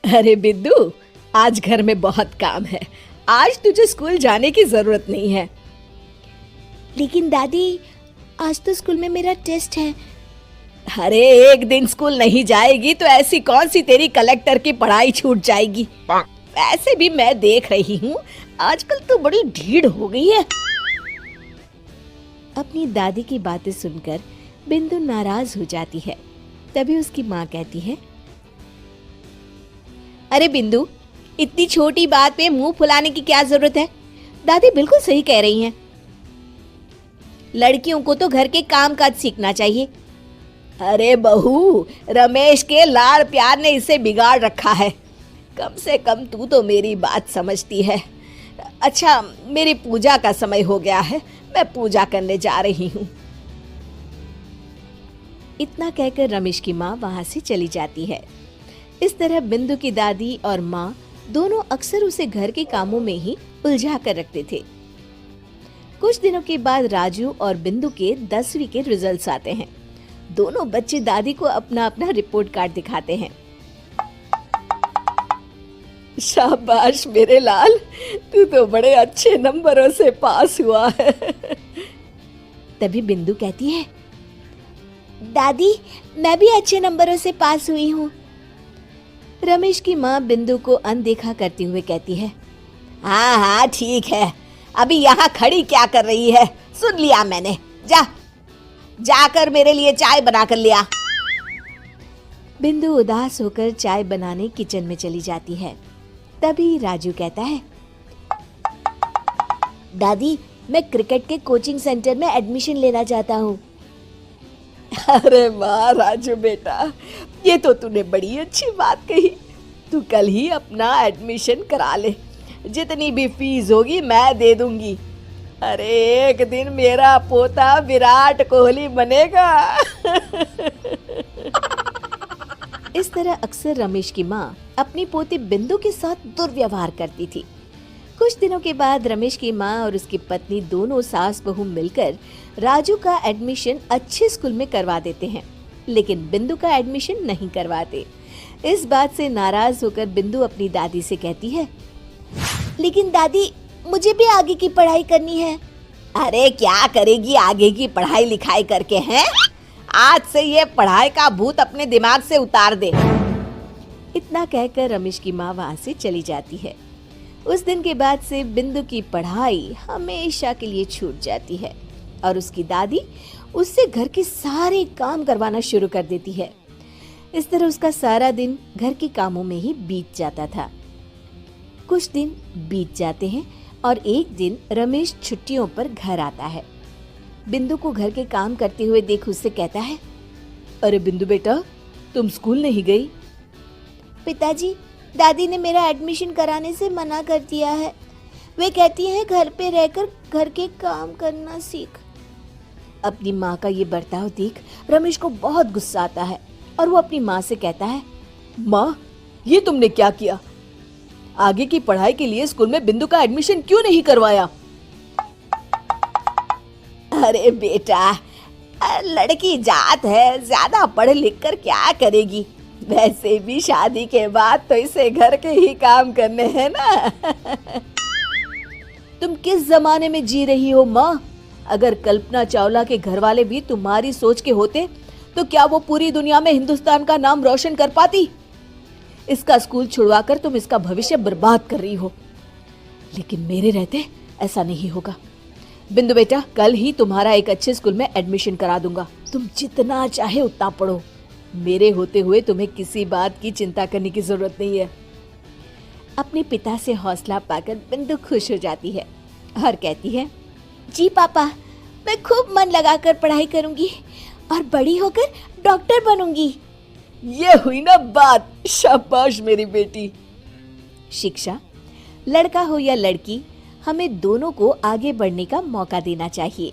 अरे बिंदु, आज घर में बहुत काम है। आज तुझे स्कूल जाने की जरूरत नहीं है। लेकिन दादी, आज तो स्कूल में मेरा टेस्ट है। अरे एक दिन स्कूल नहीं जाएगी तो ऐसी कौन सी तेरी कलेक्टर की पढ़ाई छूट जाएगी। वैसे भी मैं देख रही हूँ आजकल तो बड़ी ढीठ हो गई है। अपनी दादी की बातें सुनकर बिंदु नाराज हो जाती है। तभी उसकी माँ कहती है, अरे बिंदु, इतनी छोटी बात पे मुंह फुलाने की क्या जरूरत है। दादी बिल्कुल सही कह रही हैं। लड़कियों को तो घर के काम काज सीखना चाहिए। अरे बहू, रमेश के लाड़ प्यार ने इसे बिगाड़ रखा है। कम से कम तू तो मेरी बात समझती है। अच्छा, मेरी पूजा का समय हो गया है, मैं पूजा करने जा रही हूँ। इतना कहकर रमेश की माँ वहां से चली जाती है। इस तरह बिंदु की दादी और माँ दोनों अक्सर उसे घर के कामों में ही उलझा कर रखते थे। कुछ दिनों के बाद राजू और बिंदु के 10वीं के रिजल्ट्स आते हैं। दोनों बच्चे दादी को अपना अपना रिपोर्ट कार्ड दिखाते हैं। शाबाश मेरे लाल, तू तो बड़े अच्छे नंबरों से पास हुआ है। तभी बिंदु कहती है, दादी मैं भी अच्छे नंबरों से पास हुई हूँ। रमेश की माँ बिंदु को अनदेखा करते हुए कहती है, हाँ हाँ ठीक है, अभी यहाँ खड़ी क्या कर रही है, सुन लिया मैंने। जाकर मेरे लिए चाय बना कर लिया। बिंदु उदास होकर चाय बनाने किचन में चली जाती है। तभी राजू कहता है, दादी मैं क्रिकेट के कोचिंग सेंटर में एडमिशन लेना चाहता हूँ। अरे वाह राजू बेटा, ये तो तूने बड़ी अच्छी बात कही। तू कल ही अपना एडमिशन करा ले, जितनी भी फीस होगी मैं दे दूंगी। अरे एक दिन मेरा पोता विराट कोहली बनेगा। इस तरह अक्सर रमेश की माँ अपनी पोती बिंदु के साथ दुर्व्यवहार करती थी। कुछ दिनों के बाद रमेश की माँ और उसकी पत्नी दोनों सास बहू मिलकर राजू का एडमिशन अच्छे स्कूल में करवा देते हैं, लेकिन बिंदु का एडमिशन नहीं करवाते। इस बात से नाराज होकर बिंदु अपनी दादी से कहती है, लेकिन दादी मुझे भी आगे की पढ़ाई करनी है। अरे क्या करेगी आगे की पढ़ाई लिखाई करके हैं? आज से ये पढ़ाई का भूत अपने दिमाग से उतार दे। इतना कहकर रमेश की माँ वहाँ से चली जाती है। उस दिन के बाद से बिंदु की पढ़ाई हमेशा के लिए छूट जाती है और उसकी दादी उससे घर के सारे काम करवाना शुरू कर देती है। इस तरह उसका सारा दिन घर के कामों में ही बीत जाता था। कुछ दिन बीत जाते हैं और एक दिन रमेश छुट्टियों पर घर आता है। बिंदु को घर के काम करते हुए देख उससे कहता है, अरे बिंदु बेटा, तुम स्कूल नहीं गई? पिताजी, दादी ने मेरा एडमिशन कराने से मना कर दिया है। वे कहती हैं घर पे रहकर घर के काम करना सीख। अपनी माँ का ये बर्ताव देख रमेश को बहुत गुस्सा आता है और वो अपनी माँ से कहता है, माँ ये तुमने क्या किया? आगे की पढ़ाई के लिए स्कूल में बिंदु का एडमिशन क्यों नहीं करवाया? अरे बेटा, लड़की जात है, ज्यादा पढ़ लिख कर क्या करेगी? वैसे भी शादी के बाद तो इसे घर के ही काम करने हैं ना। तुम किस जमाने में जी रही हो माँ? अगर कल्पना चावला के घर वाले भी तुम्हारी सोच के होते तो क्या वो पूरी दुनिया में हिंदुस्तान का नाम रोशन कर पाती? इसका स्कूल छुड़वाकर तुम इसका भविष्य बर्बाद कर रही हो, लेकिन मेरे रहते ऐसा नहीं होगा। बिंदु बेटा, कल ही तुम्हारा एक अच्छे स्कूल में एडमिशन करा दूंगा। तुम जितना चाहे उतना पढ़ो। मेरे होते हुए तुम्हें किसी बात की चिंता करने की जरूरत नहीं है। अपने पिता से हौसला पाकर बिंदु खुश हो जाती है और कहती है, जी पापा, मैं खूब मन लगाकर पढ़ाई करूंगी और बड़ी होकर डॉक्टर बनूंगी। ये हुई ना बात। शाबाश मेरी बेटी। शिक्षा, लड़का हो या लड़की, हमें दोनों को आगे बढ़ने का मौका देना चाहिए।